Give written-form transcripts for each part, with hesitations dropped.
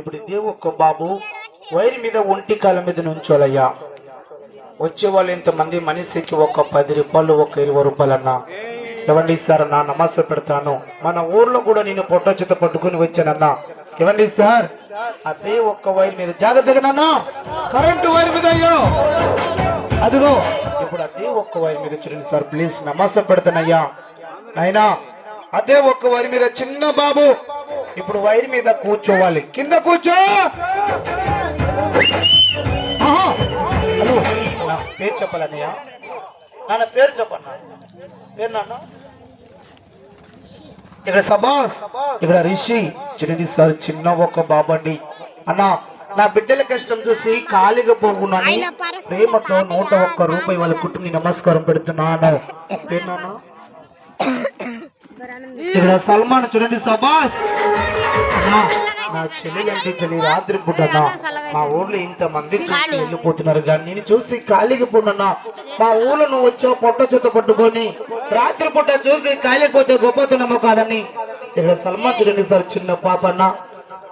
ఇప్పుడు ఇదే ఒక్క బాబు వైర్ మీద ఒంటి కాళ్ళ మీద నుంచోలయ్యా. వచ్చే వాళ్ళు ఇంతమంది మనిషికి ఒక 10 రూపాయలు, ఒక 20 రూపాయలు అన్నా ఇవ్వండి సార్ అన్నా, నమస్తే పెడతాను. మన ఊర్లో కూడా నేను పొట్ట చేత పట్టుకుని వచ్చానన్నా. ఇవ్వండి సార్. అదే ఒక్క వైర్ మీద జాగ్రత్తగా కరెంటు వైర్ మీద అయ్యో అదిగో ఇప్పుడు అదే ఒక్క వైర్ మీద చూడండి సార్, ప్లీజ్ నమస్తే పెడతానయ్యా. అయినా అదే ఒక్క వైర్ మీద చిన్న బాబు ఇప్పుడు వైర్ మీద కూర్చోవాలి. కింద కూర్చో. హలో, నా పేరు చెప్పాలన్నయ్యా. నాన్న పేరు చెప్పన్నా. పేరు నాన్న ఇక్కడ సబాస్, ఇక్కడ రిషి. చూడండి సార్, చిన్న ఒక బాబు అండి. అన్న, నా బిడ్డల కష్టం చూసి ఖాళీగా పోగున్నాను. ప్రేమతో 101 రూపాయి వాళ్ళ కుటుంబ నమస్కారం పెడుతున్నాను. పేరు నాన్న ఇక్కడ సల్మాన్. చూడండి సబాస్. నా చెల్లెలంటే చెల్లి రాత్రి పుట్టన్నా. మా ఊర్లో ఇంతమంది వెళ్ళిపోతున్నారు కానీ నేను చూసి ఖాళీగా పోనన్నా. మా ఊర్లో నువ్వు వచ్చావు పొట్ట చేత పట్టుకొని, రాత్రి పుట్ట చూసి ఖాళీపోతే గొప్పతనమో కాదని. ఇక్కడ సల్మాన్ చూడండి సార్, చిన్న పాప అన్న.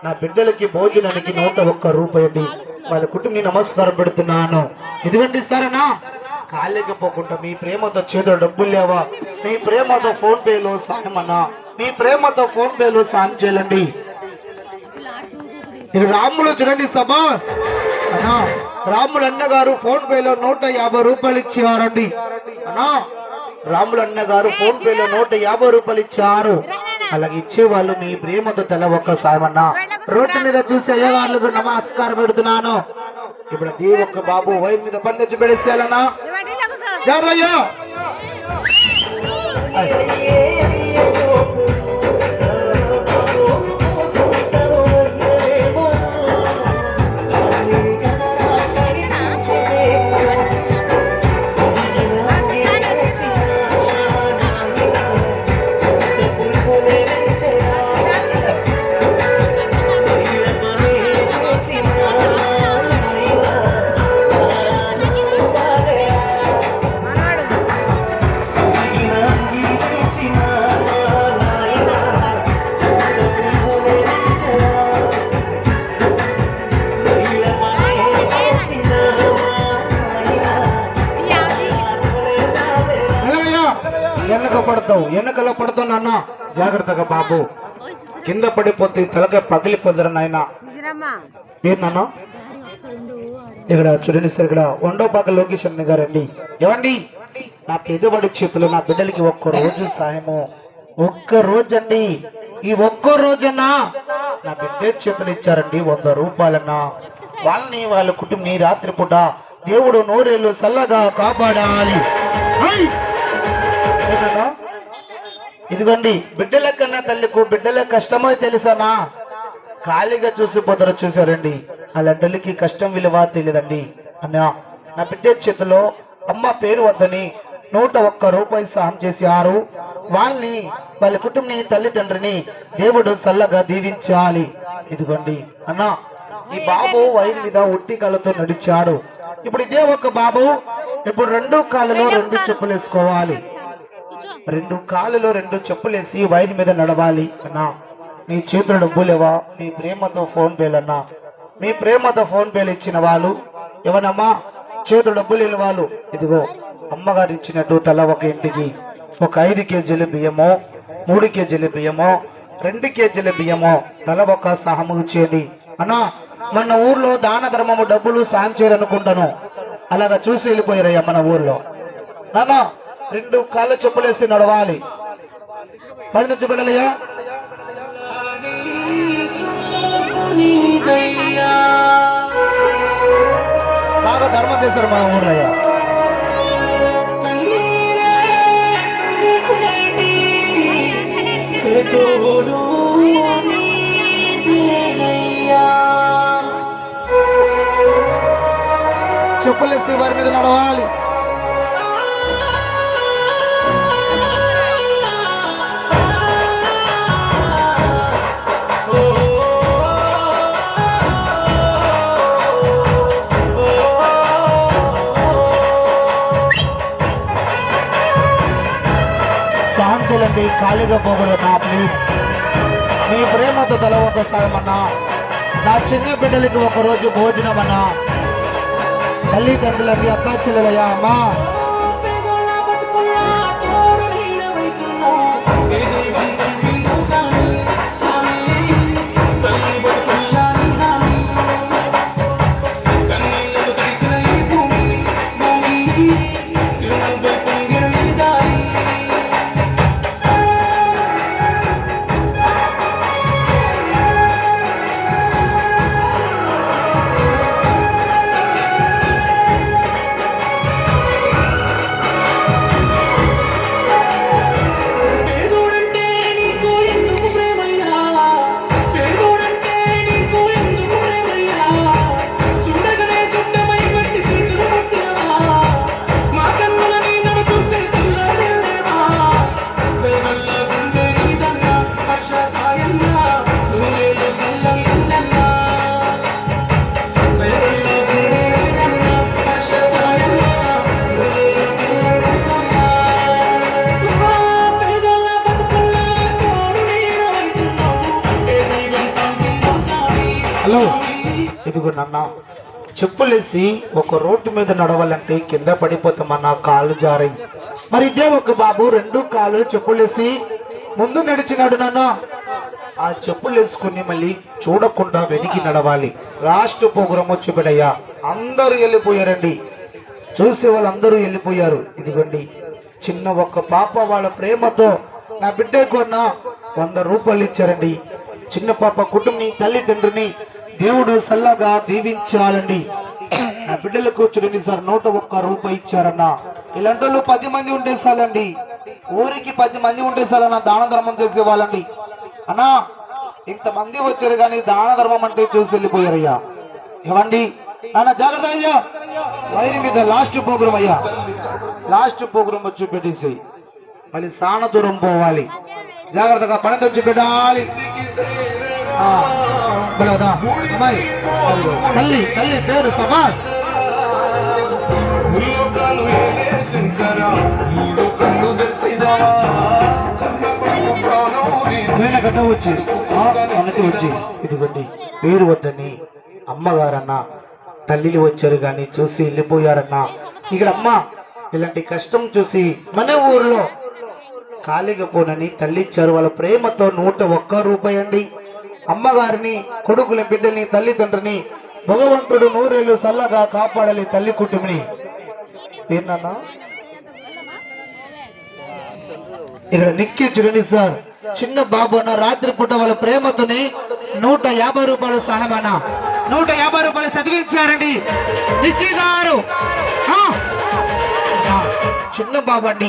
నా బిడ్డలకి భోజనానికి 101 రూపాయి అండి. వాళ్ళ కుటుంబ నమస్కారం పెడుతున్నాను. ఇదిగండి సార్ అన్నా. ఖాళీగా పోకుండా మీ ప్రేమతో చేతిలో డబ్బులు లేవా? మీ ప్రేమతో ఫోన్ పేలో సాయం అన్నా. మీ ప్రేమతో ఫోన్ పేలో సాయం చేయాలండి. ఇది రాములు చూడండి సబాస్ అన్నా. రాములు అన్న గారు ఫోన్ పేలో 150 రూపాయలు ఇచ్చారండి అన్నా. రాములు అన్న గారు ఫోన్ పేలో 150 రూపాయలు ఇచ్చారు. అలాగే ఇచ్చేవాళ్ళు మీ ప్రేమతో తల ఒక్క సాయం అన్నా. రోడ్డు మీద చూసి అయ్యవాళ్ళకు నమస్కారం పెడుతున్నాను. ఇప్పుడు అదే ఒక్క బాబు వైర్ మీద పండించి పెడేసేయాలన్నా. జాగ్రయ్యా. వెనకలో పడతావు నాన్న. జాగ్రత్తగా బాబు, కింద పడిపోతే తలక పగిలిపోతారు నాయన. నాన్న ఇక్కడ చూడండి సార్, ఇక్కడ వండోపాక లోకేష్ అన్న గారండి. ఏమండి, నా పెద్దబడి చేతులు నా బిడ్డలకి 1 రోజు సాయము. 1 రోజు అండి. ఈ 1 రోజన్నా నా బిడ్డ చేతులు ఇచ్చారండి 100 రూపాయలన్నా. వాళ్ళని వాళ్ళ కుటుంబం రాత్రిపూట దేవుడు నూరేళ్ళు చల్లగా కాపాడాలి. ఇదిగోండి, బిడ్డల కన్నా తల్లికు బిడ్డల కష్టమో తెలుసానా? ఖాళీగా చూసిపోతారో చూసారండి. అలాంటి కష్టం విలువ తెలియదండి. అన్నా, నా బిడ్డ చేతిలో అమ్మ పేరు వద్దని 101 రూపాయలు సాయం చేశారు. వాళ్ళని వాళ్ళ కుటుంబని తల్లిదండ్రిని దేవుడు చల్లగా దీవించాలి. ఇదిగోండి అన్నా, ఈ బాబు వైర్ మీద ఒట్టి కాళ్ళతో నడిచాడు. ఇప్పుడు ఇదే ఒక బాబు ఇప్పుడు 2 కాళ్ళలో 2 చెప్పులు వేసుకోవాలి. 2 కాళ్ళలో 2 చెప్పులేసి వైర్ మీద నడవాలి. అన్నా, మీ చేతులు డబ్బులేవా? మీ ప్రేమతో ఫోన్ పేలు అన్నా. మీ ప్రేమతో ఫోన్ పేలు ఇచ్చిన వాళ్ళు ఏమనమ్మా? చేతులు డబ్బులు లేని వాళ్ళు ఇదిగో అమ్మగారు ఇచ్చినట్టు తల ఒక ఇంటికి ఒక 5 కేజీల బియ్యమో, 3 కేజీల బియ్యమో, 2 కేజీల బియ్యమో తల ఒక సహాయం చేయండి. అన్నా, మన ఊర్లో దాన ధర్మము డబ్బులు సాయం చేయాలనుకుంటాను. అలాగా చూసి వెళ్ళిపోయారయ్యా మన ఊర్లో. నాన్న, 2 కాళ్ళ చెప్పులేసి నడవాలి. పని నుంచి బిడ్డలయ్యా. బాగా ధర్మం చేశారు మన ఊర్లో అయ్యా. చెప్పులేసి వారి మీద నడవాలి. సాంచలండి, ఖాళీగా పోకూడదు ప్లీజ్. మీ ప్రేమతో తల ఒక సాగమన్నా. నా చిన్న బిడ్డలకి ఒకరోజు భోజనం అన్నా, తల్లిదండ్రులకి అక్క చెల్లెలయ్యా అమ్మా. హలో, ఇదిగో నాన్న, చెప్పులేసి ఒక రోడ్డు మీద నడవాలంటే కింద పడిపోతామన్నా, కాళ్ళు జారి. మరి ఇదే ఒక బాబు రెండు కాళ్ళు చెప్పులేసి ముందు నడిచినాడు నాన్న. ఆ చెప్పులు వేసుకుని మళ్ళీ చూడకుండా వెనక్కి నడవాలి. లాస్ట్ ప్రోగ్రాం వచ్చి బిడ్డయ్యా అందరూ వెళ్ళిపోయారండి, చూసే వాళ్ళందరూ వెళ్ళిపోయారు. ఇదిగోండి చిన్న ఒక పాప వాళ్ళ ప్రేమతో నా బిడ్డకు అన్న 100 రూపాయలు ఇచ్చారండి. చిన్న పాప కుటుంబని తల్లిదండ్రిని దేవుడు సల్లగా దీవించాలండి. నా బిడ్డలకు చూడండి సార్ 101 రూపాయి ఇచ్చారన్న. ఇలాంటి 10 మంది ఉండేసాలండి, ఊరికి 10 మంది ఉండేసాలన్న, దాన ధర్మం చేసేవాళ్ళండి. అన్నా ఇంతమంది వచ్చారు కానీ దాన ధర్మం అంటే చూసి వెళ్ళిపోయారయ్యా. ఏమండి నాన్న, జాగ్రత్త అయ్యా, వైరి మీద లాస్ట్ ప్రోగ్రాం అయ్యా, లాస్ట్ ప్రోగ్రాం వచ్చి పెట్టేసి మళ్ళీ చాలా దూరం పోవాలి. జాగ్రత్తగా పని తెచ్చి పెట్టాలి. తల్లి తల్లి పేరు సమాజ్. గడ్డ వచ్చి వచ్చి ఇదిగోండి పేరు వద్దని అమ్మగారన్నా తల్లిలు వచ్చారు కానీ చూసి వెళ్ళిపోయారన్నా. ఇక్కడ అమ్మ ఇలాంటి కష్టం చూసి మన ఊర్లో ఖాళీగా పోనని తల్లి ఇచ్చారు. వాళ్ళ ప్రేమతో 101 రూపాయి అండి. అమ్మగారిని, కొడుకుల బిడ్డని, తల్లిదండ్రిని భగవంతుడు 100 ఏళ్ళు సల్లగా కాపాడాలి. తల్లి కుటుంబని ఏంటన్నా ఇక్కడ నిక్కి చూడండి సార్, చిన్న బాబు అన్న రాత్రి పూట వాళ్ళ ప్రేమతోని 150 రూపాయలు సహాయం అన్న 150 రూపాయలు చదివించారండి నిక్కి గారు. చిన్న బాబు అండి.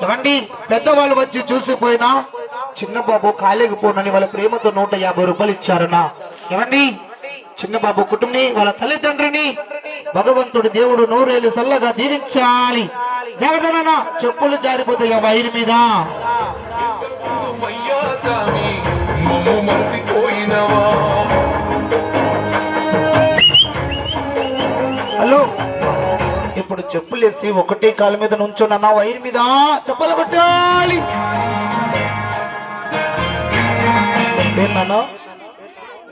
ఏమండి పెద్దవాళ్ళు వచ్చి చూసిపోయినా చిన్న బాబు ఖాళీకి పోనని వాళ్ళ ప్రేమతో 150 రూపాయలు ఇచ్చారన్నా. ఏమండి చిన్న బాబు కుటుంబని, వాళ్ళ తల్లిదండ్రిని భగవంతుడు దేవుడు 100 ఏళ్ళు సల్లగా దీవించాలి. జాగ్రత్త, చెప్పులు జారిపోతాయి వైరు మీద. హలో, ఇప్పుడు చెప్పులేసి ఒకటే కాలు మీద నుంచోనన్నా వైరు మీద చెప్పలు కొట్టాలి. ఏంటన్నా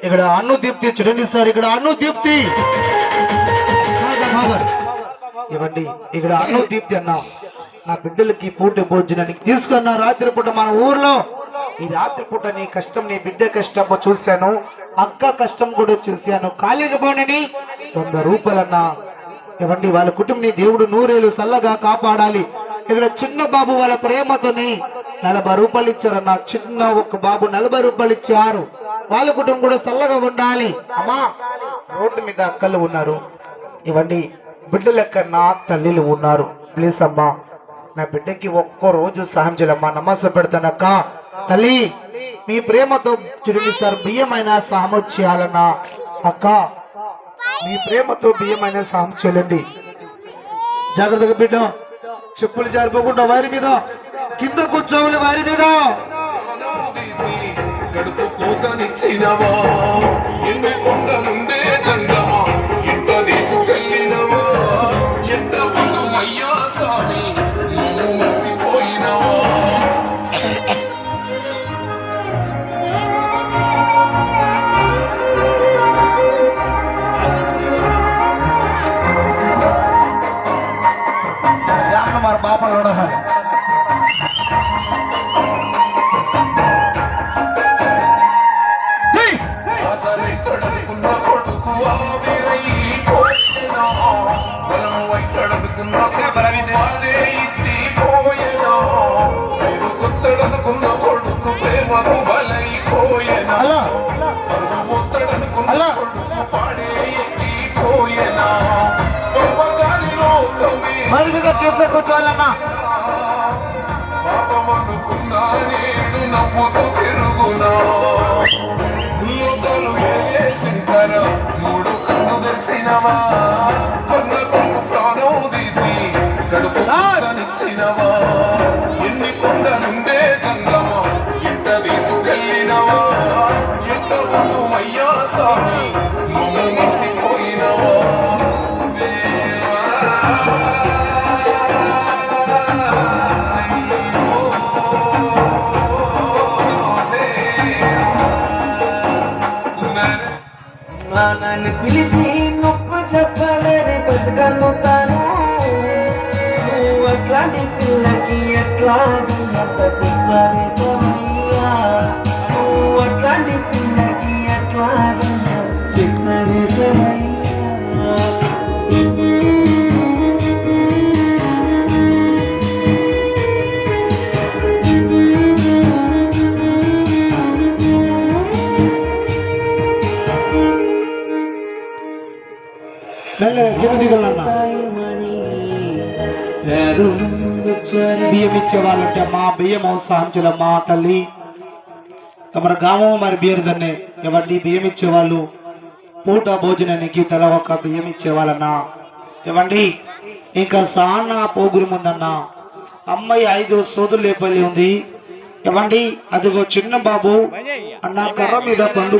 ఇక్కడ అన్ను దీప్తి చూడండి సార్, ఇక్కడ అన్ను దీప్తి ఇవ్వండి. ఇక్కడ అన్ను దీప్తి అన్న నా బిడ్డలకి పూట భోజనానికి తీసుకున్నా. రాత్రిపూట మన ఊర్లో ఈ రాత్రిపూట నీ కష్టం, నీ బిడ్డ కష్టం చూశాను, అక్క కష్టం కూడా చూశాను. ఖాళీగా పోనని 100 రూపాయలన్నా. ఇవ్వండి వాళ్ళ కుటుంబని దేవుడు 100 ఏళ్ళు సల్లగా కాపాడాలి. ఇక్కడ చిన్న బాబు వాళ్ళ ప్రేమతోని 40 రూపాయలు ఇచ్చారన్న. చిన్న ఒక బాబు 40 రూపాయలు ఇచ్చారు. వాళ్ళ కుటుంబం కూడా చల్లగా ఉండాలి. అమ్మా రోడ్డు మీద అక్కలు ఉన్నారు, ఇవ్వండి బిడ్డలెక్కన్నా తల్లిలు ఉన్నారు. ప్లీజ్ అమ్మా నా బిడ్డకి ఒక్కరోజు సహాయం చేయాలమ్మా. నమస్తే పెడతానక్క. తల్లి మీ ప్రేమతో చూడండి సార్, బియ్యమైనా సహాయం చేయాలన్నా. అక్క మీ ప్రేమతో బియ్యమైనా సహాయం చేయండి. జాగ్రత్తగా బిడ్డ, చెప్పులు జారిపోకుండా వారి మీద కింద కూర్చోవాలి. వారి మీద గడుపు పోతనిచ్చినవా ఎన్ని కొండలుండే జంగమా ఇంత తీసుకెళ్ళినవా ఎంత అయ్యా స్వామి నువ్వు మసిపోయినవా. ముత్తడనుకున్న కొడుకు ప్రేమకు బలైపోయేనా ముత్తడనుకున్న కొడుకు పాడే ఎక్కిపోయేనా కూర్చోవాలన్నా పాపమనుకున్నా నేడు నవ్వుతూ తిరుగునా లోకాలు ఏలే శంకర మూడు కన్ను తెరిసినవా కన్నకు ప్రాణం తీసి కడుపు నిచ్చినవా ఎన్ని కొండలుండే జంగమ ఇంట తీసుకెళ్ళినవా ఎంత ముందు అయ్యా స్వామి మమ్ము మర్చిపోయినవా నన్ను పిలిచి నొప్పు చెప్పలేని బతుకను తాను నువ్వు అట్లాంటి పిల్లకి ఎట్లా ఎంత శిక్ష వేసవయ్యా నువ్వు అట్లాంటి పిల్లకి ఎట్లా శిక్ష వేసవయ్యా బియ్యం ఇచ్చేవాళ్ళంటే అమ్మా బియ్యం సాంచులమ్మా తల్లి తమ గ్రామం మరి బియ్యరు దన్నే ఎవరిని బియ్యం ఇచ్చేవాళ్ళు పూట భోజనానికి తల ఒక బియ్యం ఇచ్చేవాళ్ళన్నా ఇవ్వండి ఇంకా సాన్న పోగురు ముందన్నా అమ్మాయి 5 సోదులు లేపల్లి ఉంది ఇవ్వండి అదిగో చిన్న బాబు అన్న కర్ర మీద పండు